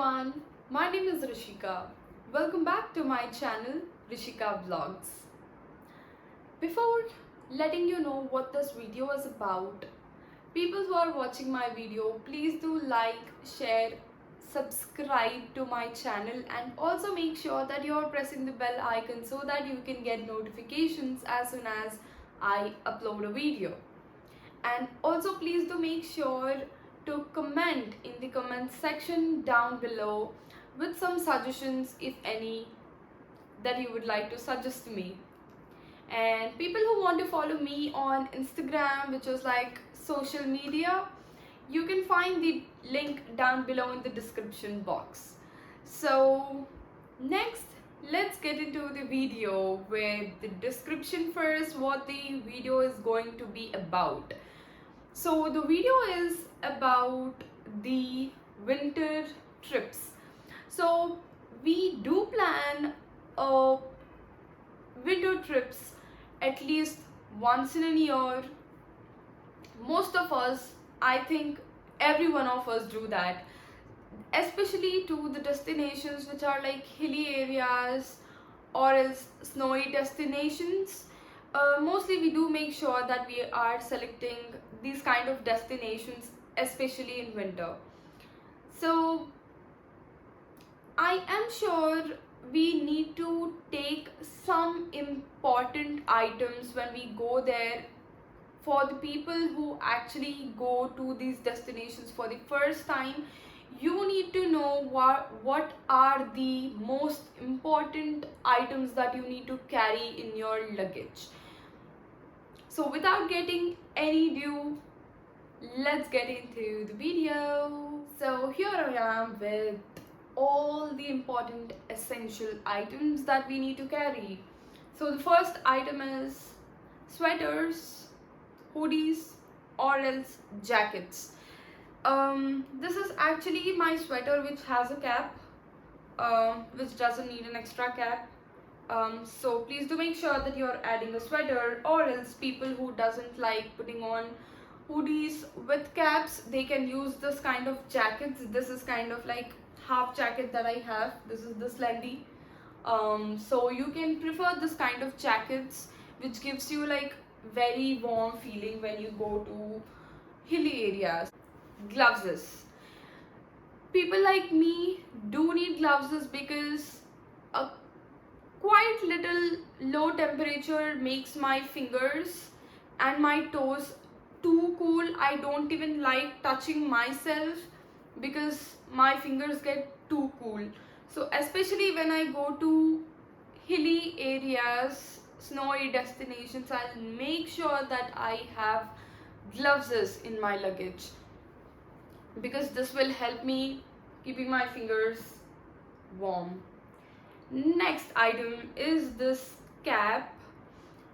everyone, my name is Rishika. Welcome back to my channel Rishika Vlogs. Before letting you know what this video is about, people who are watching my video, please do like, share, subscribe to my channel and also make sure that you are pressing the bell icon so that you can get notifications as soon as I upload a video. And also please do make sure to comment in the comment section down below with some suggestions, if any, that you would like to suggest to me. And people who want to follow me on Instagram, which is like social media, you can find the link down below in the description box. So next, let's get into the video with the description first, what the video is going to be about. So the video is about the winter trips. So we do plan winter trips at least once in a year. Most of us, I think every one of us do that, especially to the destinations which are like hilly areas or else snowy destinations. Mostly we do make sure that we are selecting these kind of destinations, especially in winter. So I am sure we need to take some important items when we go there. For the people who actually go to these destinations for the first time, you need to know what are the most important items that you need to carry in your luggage. So without getting any ado, let's get into the video. So here I am with all the important essential items that we need to carry. So the first item is sweaters, hoodies, or else jackets. This is actually my sweater which has a cap, which doesn't need an extra cap. So please do make sure that you're adding a sweater, or else people who doesn't like putting on hoodies with caps, they can use this kind of jackets. This is kind of like half jacket that I have. This is this lengthy. So you can prefer this kind of jackets which gives you like very warm feeling when you go to hilly areas. Gloves. People like me do need gloves because a quite little low temperature makes my fingers and my toes too cool. I don't even like touching myself because my fingers get too cool. So especially when I go to hilly areas, snowy destinations, I'll make sure that I have gloves in my luggage because this will help me keeping my fingers warm. Next item is this cap.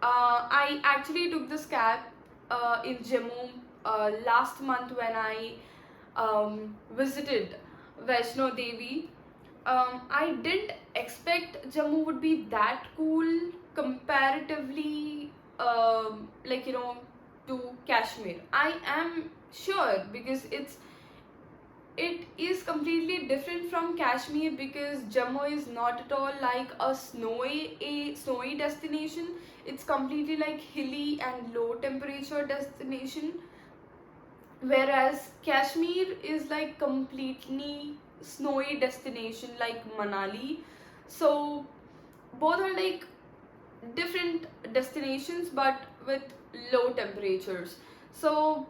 I actually took this cap in Jammu last month when I visited Vaishno Devi. I didn't expect Jammu would be that cool comparatively, to Kashmir. I am sure because it is completely different from Kashmir because Jammu is not at all like a snowy destination. It's completely like hilly and low temperature destination, whereas Kashmir is like completely snowy destination like Manali. So both are like different destinations but with low temperatures. So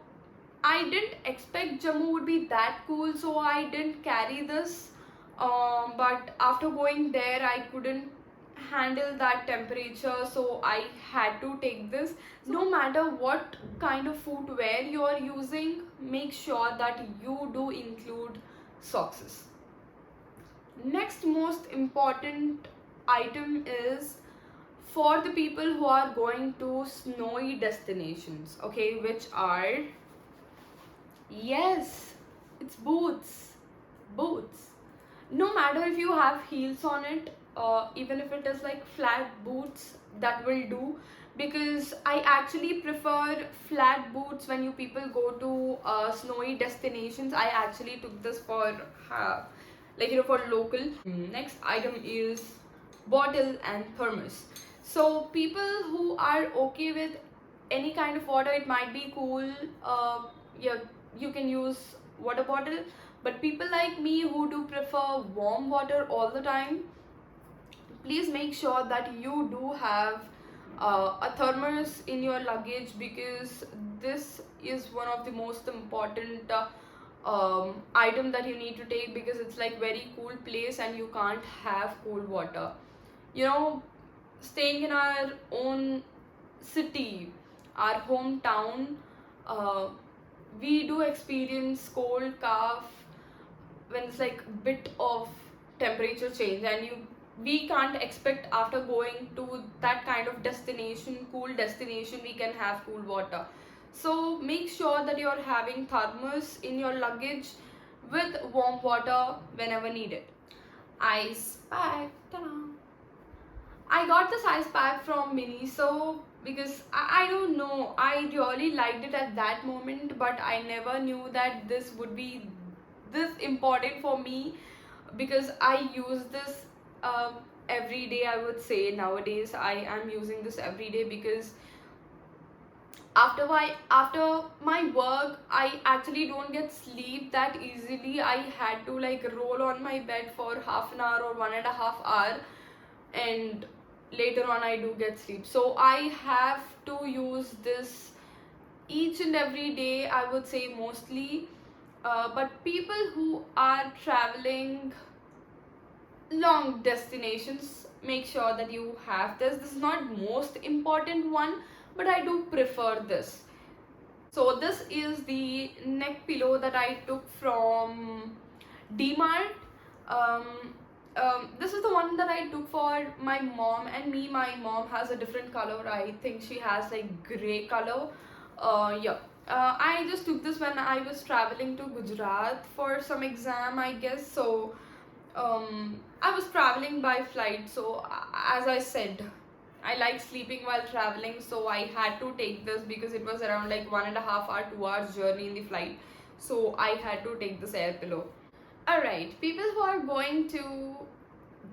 I didn't expect Jammu would be that cool, so I didn't carry this. But after going there, I couldn't handle that temperature, so I had to take this. No matter what kind of footwear you are using, make sure that you do include socks. Next most important item is for the people who are going to snowy destinations, okay, which are, yes, it's boots. No matter if you have heels on it, even if it is like flat boots, that will do, because I actually prefer flat boots when you people go to snowy destinations. I actually took this for like for local. Next item is bottle and thermos. So people who are okay with any kind of water, it might be cool, yeah, you can use water bottle. But people like me who do prefer warm water all the time, please make sure that you do have a thermos in your luggage, because this is one of the most important item that you need to take, because it's like very cool place and you can't have cold water. Staying in our own city, our hometown, uh, we do experience cold, cough when it's like bit of temperature change, and we can't expect after going to that kind of destination, cool destination, we can have cool water. So make sure that you're having thermos in your luggage with warm water whenever needed. Ice pack. Ta-da. I got this ice pack from Miniso because I don't know, I really liked it at that moment, but I never knew that this would be this important for me, because I use this every day. I would say nowadays I am using this every day, because after my work I actually don't get sleep that easily. I had to like roll on my bed for half an hour or 1.5 hour, and later on I do get sleep. So I have to use this each and every day, I would say mostly. But people who are traveling long destinations, make sure that you have this. This is not most important one, but I do prefer this. So this is the neck pillow that I took from Dmart. This is the one that I took for my mom and me. My mom has a different color. I think she has like gray color. Yeah. I just took this when I was traveling to Gujarat for some exam, I guess. So I was traveling by flight. So as I said, I like sleeping while traveling, so I had to take this because it was around like 1.5 hour, 2 hours journey in the flight. So I had to take this air pillow. Alright, people who are going to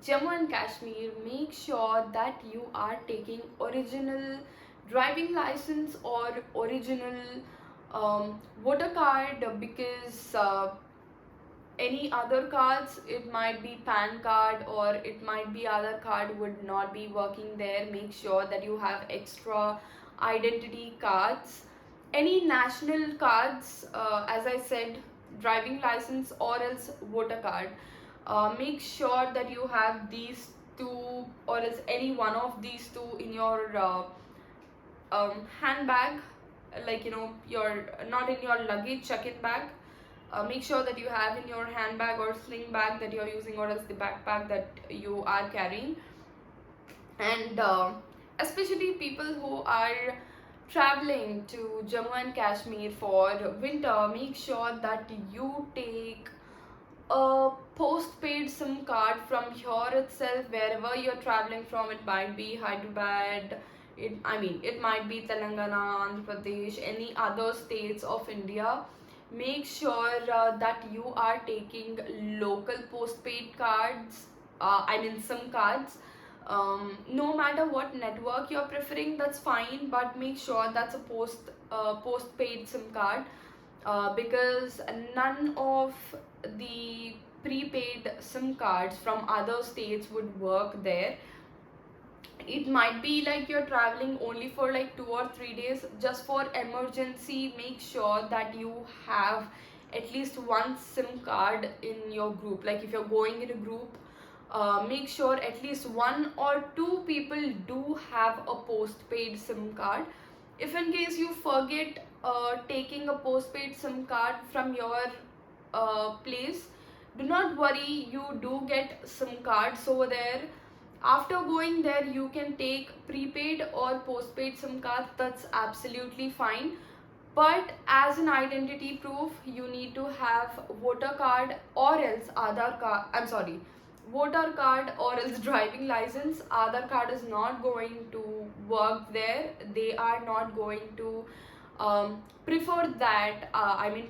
Jammu and Kashmir, make sure that you are taking original driving license or original voter card, because any other cards, it might be PAN card or it might be other card, would not be working there. Make sure that you have extra identity cards, any national cards, as I said, driving license or else voter card. Make sure that you have these two or else any one of these two in your handbag, like your, not in your luggage check-in bag. Make sure that you have in your handbag or sling bag that you're using, or else the backpack that you are carrying. And especially people who are traveling to Jammu and Kashmir for winter, make sure that you take a postpaid SIM card from here itself, wherever you're traveling from. It might be Hyderabad, it might be Telangana, Andhra Pradesh, any other states of India. Make sure that you are taking local postpaid cards, SIM cards. No matter what network you're preferring, that's fine, but make sure that's a postpaid SIM card, because none of the prepaid SIM cards from other states would work there. It might be like you're traveling only for like 2 or 3 days, just for emergency. Make sure that you have at least one SIM card in your group. Like if you're going in a group, make sure at least 1 or 2 people do have a postpaid SIM card. If in case you forget taking a postpaid SIM card from your place, do not worry, you do get SIM cards over there. After going there, you can take prepaid or postpaid SIM card, that's absolutely fine. But as an identity proof, you need to have voter card or else Aadhaar card. I'm sorry, voter card or else driving license. Aadhaar card is not going to work there. They are not going to prefer that.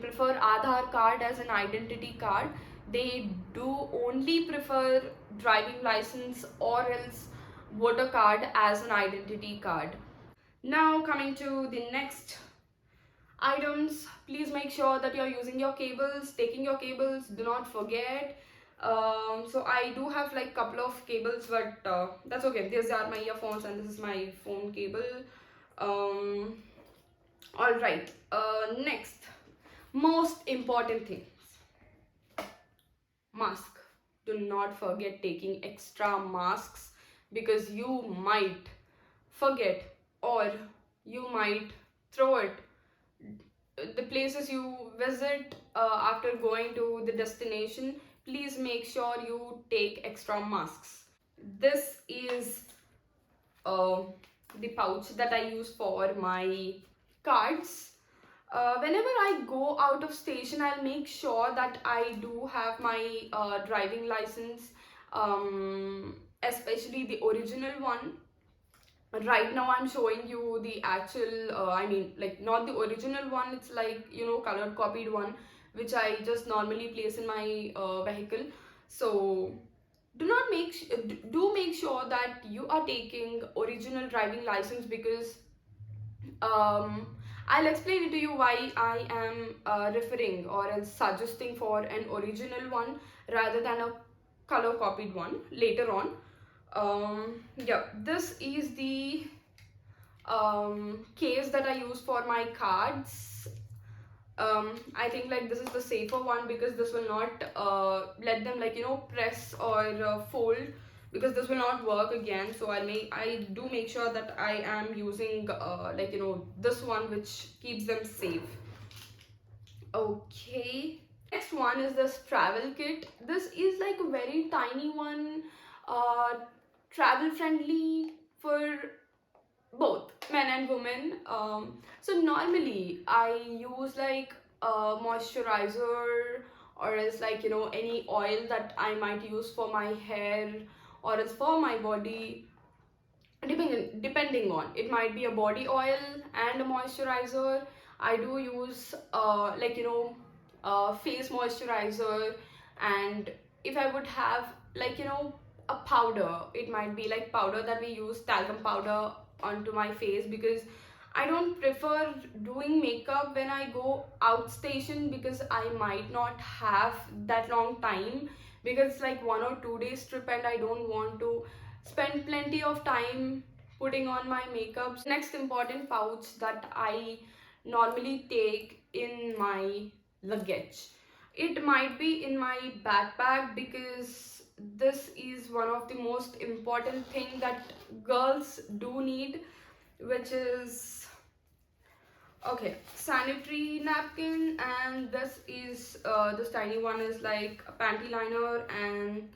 Prefer Aadhaar card as an identity card. they do only prefer driving license or else voter card as an identity card. Now coming to the next items, please make sure that you're using your cables, taking your cables, do not forget. So I do have like couple of cables, but that's okay. These are my earphones and this is my phone cable. um all right, next, most important thing, mask. Do not forget taking extra masks, because you might forget or you might throw it the places you visit after going to the destination. Please make sure you take extra masks. This is uh, the pouch that I use for my cards. Whenever I go out of station, I'll make sure that I do have my driving license, especially the original one. Right now I'm showing you the actual I mean, like, not the original one, it's like, colored copied one, which I just normally place in my vehicle. So do not make do make sure that you are taking original driving license, because um I'll explain it to you why I am referring or else suggesting for an original one rather than a color copied one later on. Yeah, this is the case that I use for my cards. I think like this is the safer one, because this will not let them, like, press or fold, because this will not work again. So I do make sure that I am using like, this one, which keeps them safe. Okay, next one is this travel kit. This is like a very tiny one, uh travel friendly for both men and women. So normally I use like a moisturizer, or else, like, any oil that I might use for my hair or else for my body, depending on, it might be a body oil and a moisturizer. I do use like, face moisturizer, and if I would have, like, a powder, it might be like powder that we use, talcum powder, onto my face, because I don't prefer doing makeup when I go outstation, because I might not have that long time, because it's like 1 or 2 days trip and I don't want to spend plenty of time putting on my makeups. Next important pouch that I normally take in my luggage, it might be in my backpack, because this is one of the most important thing that girls do need, which is, okay, sanitary napkin. And this is this tiny one is like a panty liner, and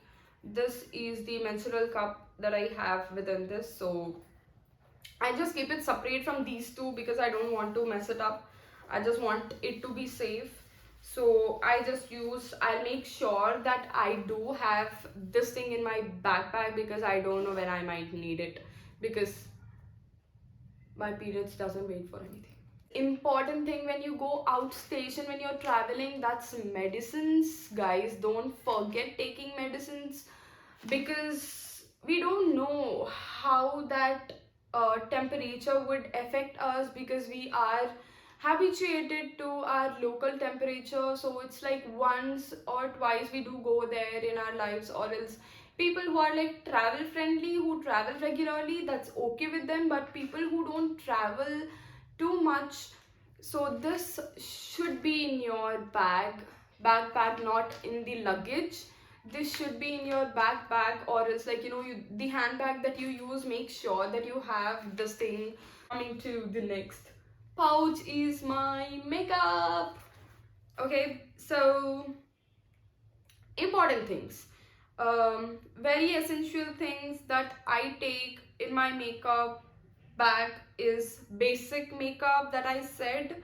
this is the menstrual cup that I have within this. So I just keep it separate from these two, because I don't want to mess it up. I just want it to be safe. So I'll make sure that I do have this thing in my backpack, because I don't know when I might need it, because my periods doesn't wait for anything. Important thing when you go out station, when you're traveling, that's medicines. Guys, don't forget taking medicines, because we don't know how that temperature would affect us, because we are habituated to our local temperature. So it's like once or twice we do go there in our lives, or else people who are like travel friendly, who travel regularly, that's okay with them. But people who don't travel too much, so this should be in your backpack, not in the luggage. This should be in your backpack, or else, like, the handbag that you use, make sure that you have this thing. Coming to the next pouch is my makeup. Okay, so important things, very essential things that I take in my makeup bag is basic makeup that I said.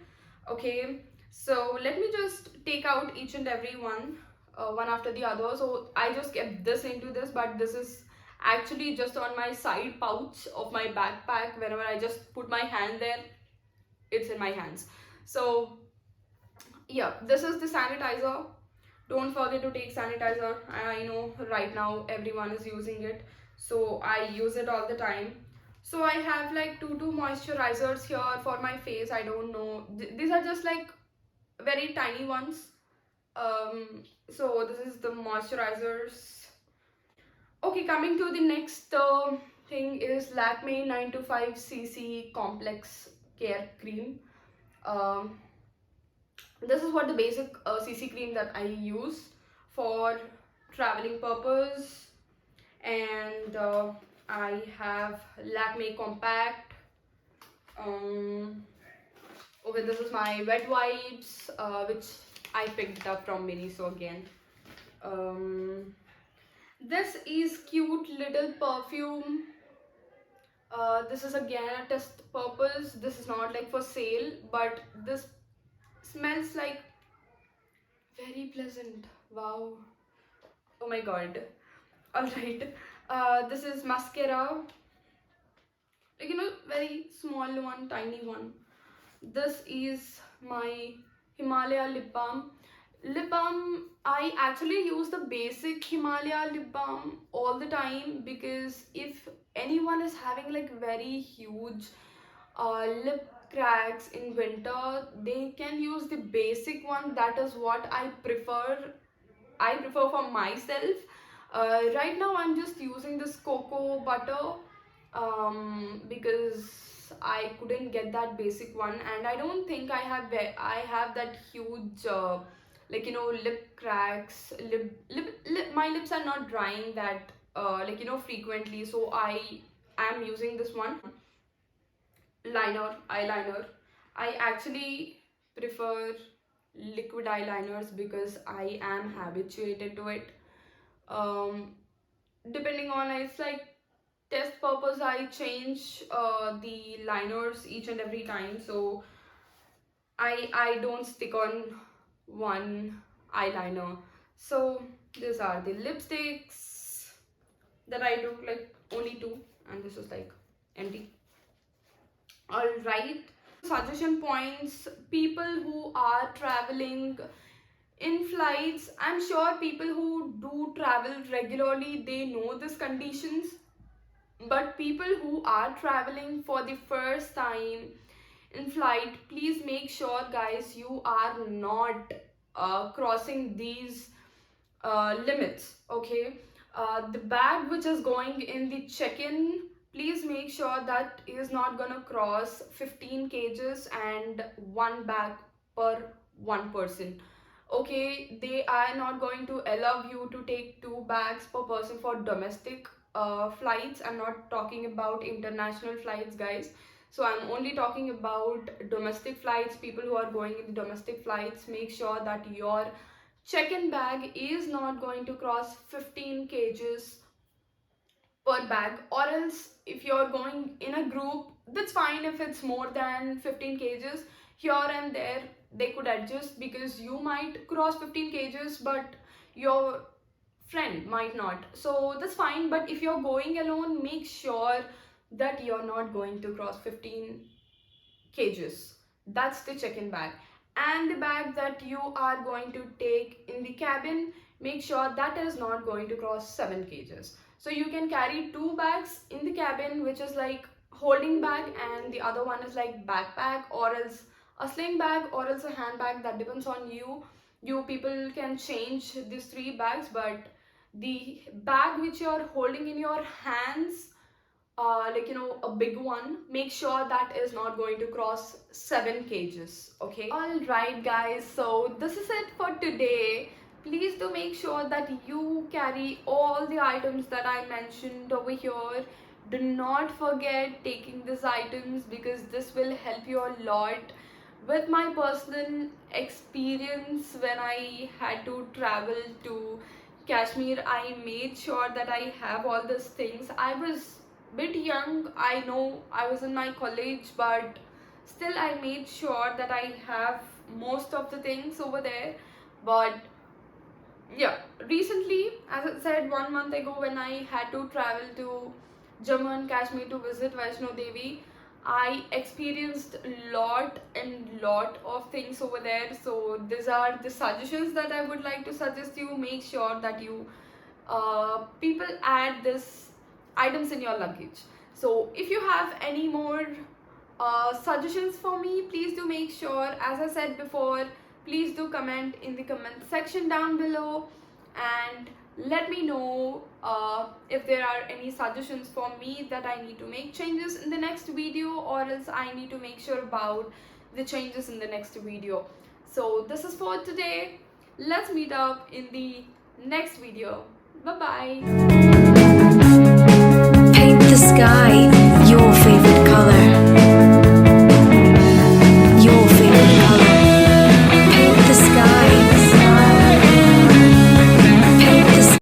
Okay, so let me just take out each and every one, one after the other. So I just kept this into this, but this is actually just on my side pouch of my backpack. Whenever I just put my hand there, it's in my hands. So yeah, this is the sanitizer. Don't forget to take sanitizer. I know right now everyone is using it, so I use it all the time. So I have like two moisturizers here for my face. I don't know, these are just like very tiny ones. So this is the moisturizers. Okay, coming to the next thing is Lakme 925cc complex care cream. um, this is what the basic cc cream that I use for traveling purpose. And I have Lakme compact. um, okay, this is my wet wipes, which I picked up from Miniso again. um, this is cute little perfume. This is again a test purpose. This is not like for sale, but this smells like very pleasant. Wow. Oh my god. Alright. This is mascara. Like, very small one, tiny one. This is my Himalaya lip balm. Lip balm, I actually use the basic Himalaya lip balm all the time, because if anyone is having like very huge lip cracks in winter, they can use the basic one. That is what I prefer for myself. Right now I'm just using this cocoa butter, because I couldn't get that basic one, and I don't think I have that huge lip cracks. My lips are not drying that frequently, so I am using this one. Eyeliner. I actually prefer liquid eyeliners because I am habituated to it. um Depending on, it's like test purpose, I change the liners each and every time, so I don't stick on one eyeliner. So these are the lipsticks that I took, like only two, and this is like empty. All right. Suggestion points: people who are traveling in flights. I'm sure people who do travel regularly, they know these conditions, but people who are traveling for the first time in flight, please make sure, guys, you are not crossing these limits. Okay, the bag which is going in the check-in, please make sure that is not gonna cross 15 kgs, and one bag per one person. Okay, they are not going to allow you to take two bags per person for domestic flights. I'm not talking about international flights, guys. So I'm only talking about domestic flights. People who are going in domestic flights, make sure that your check-in bag is not going to cross 15 kgs per bag, or else if you're going in a group, that's fine. If it's more than 15 kgs, here and there they could adjust, because you might cross 15 kgs but your friend might not, so that's fine. But if you're going alone, make sure that you're not going to cross 15 kgs. That's the check-in bag. And the bag that you are going to take in the cabin, make sure that is not going to cross 7 kgs. So you can carry two bags in the cabin, which is like holding bag, and the other one is like backpack, or else a sling bag, or else a handbag. That depends on you. You people can change these three bags, but the bag which you are holding in your hands, a big one, make sure that is not going to cross 7 kgs. Okay, all right, guys, so this is it for today. Please do make sure that you carry all the items that I mentioned over here. Do not forget taking these items, because this will help you a lot. With my personal experience, when I had to travel to Kashmir, I made sure that I have all these things. I was bit young, I know, I was in my college, but still I made sure that I have most of the things over there. But yeah, recently, as I said, 1 month ago, when I had to travel to Jammu and Kashmir to visit Vaishno Devi, I experienced lot and lot of things over there. So these are the suggestions that I would like to suggest you. Make sure that you people add this items in your luggage. So if you have any more suggestions for me, please do make sure, as I said before, please do comment in the comment section down below and let me know if there are any suggestions for me that I need to make changes in the next video, or else I need to make sure about the changes in the next video. So this is for today. Let's meet up in the next video. Bye bye.